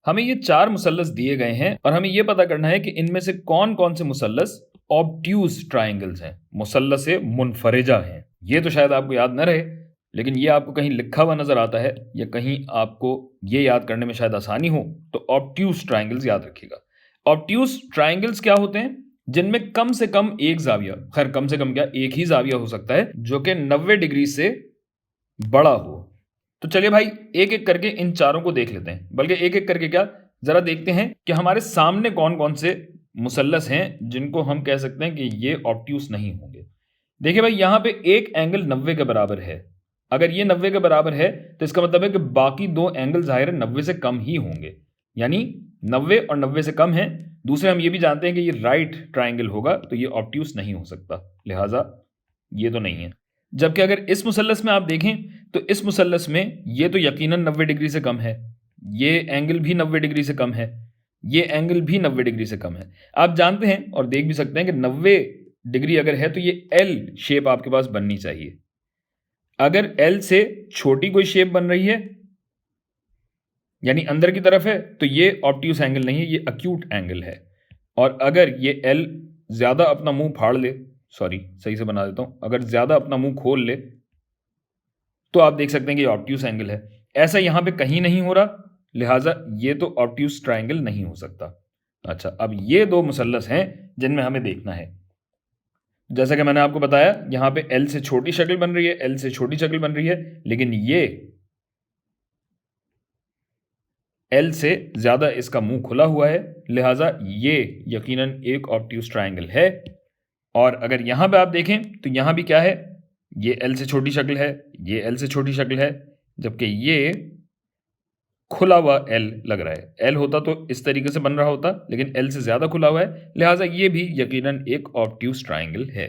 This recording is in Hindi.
हमें ये 4 मुसल्लस दिए गए हैं और हमें ये पता करना है कि इनमें से कौन-कौन से मुसल्लस ऑब्ट्यूज ट्रायंगल्स हैं, मुसल्लस मुनफरिजा हैं। ये तो शायद आपको याद न रहे, लेकिन ये आपको कहीं लिखा हुआ नज़र आता है या कहीं आपको ये याद करने में शायद आसानी हो, तो ऑब्ट्यूज ट्रायंगल्स याद रखिएगा। ऑब्ट्यूज ट्रायंगल्स क्या होते हैं? जिनमें कम से कम एक ज़ाविया, खैर कम से कम क्या, एक ही ज़ाविया हो सकता है जो कि 90 डिग्री से बड़ा हो। तो चलिए भाई एक-एक करके इन चारों को देख लेते हैं। बल्कि एक-एक करके क्या, ज़रा देखते हैं कि हमारे सामने कौन-कौन से मुसल्लस हैं जिनको हम कह सकते हैं कि ये ऑब्ट्यूज नहीं होंगे। देखिए भाई यहाँ पे एक एंगल 90 के बराबर है। अगर ये 90 के बराबर है तो इसका मतलब है कि बाकी 2 एंगल ज़ाहिर है 90 से कम ही होंगे। यानी 90 और 90 से कम है। दूसरे हम ये भी जानते हैं कि ये राइट ट्रायंगल होगा तो ये ऑब्ट्यूज नहीं हो सकता। लिहाजा ये तो नहीं है। जबकि अगर इस मुसल्लस में आप देखें तो इस मुसल्लस में ये तो यकीनन 90 डिग्री से कम है। ये एंगल भी 90 डिग्री से कम है। ये एंगल भी 90 डिग्री से कम है। आप जानते हैं और देख भी सकते हैं कि 90 डिग्री अगर है तो ये एल शेप आपके पास बननी चाहिए। अगर एल से छोटी कोई शेप बन रही है यानी अंदर की तरफ है तो ये ऑब्ट्यूज एंगल नहीं है, ये अक्यूट एंगल है। और अगर ये एल ज़्यादा अपना मुंह फाड़ ले, सही से बना देता हूं, अगर ज़्यादा अपना मुंह खोल ले तो आप देख सकते हैं कि ये ऑब्ट्यूज एंगल है। ऐसा यहां पे कहीं नहीं हो रहा, लिहाजा ये तो ऑब्ट्यूज ट्रायंगल नहीं हो सकता। अच्छा, अब ये 2 मुसल्लस हैं जिनमें हमें देखना है। जैसा कि मैंने आपको बताया यहां पे एल से छोटी शक्ल बन रही है, एल से छोटी शक्ल बन रही है, लेकिन ये एल से ज़्यादा इसका मुंह खुला हुआ है, लिहाजा ये यकीनन एक ऑब्ट्यूज ट्रायंगल है। और अगर यहां पे आप देखें तो यहां भी क्या है, ये एल से छोटी शक्ल है, ये एल से छोटी शक्ल है, जबकि ये खुला हुआ एल लग रहा है। एल होता तो इस तरीके से बन रहा होता, लेकिन एल से ज़्यादा खुला हुआ है, लिहाजा ये भी यकीनन एक ऑब्ट्यूज ट्रायंगल है।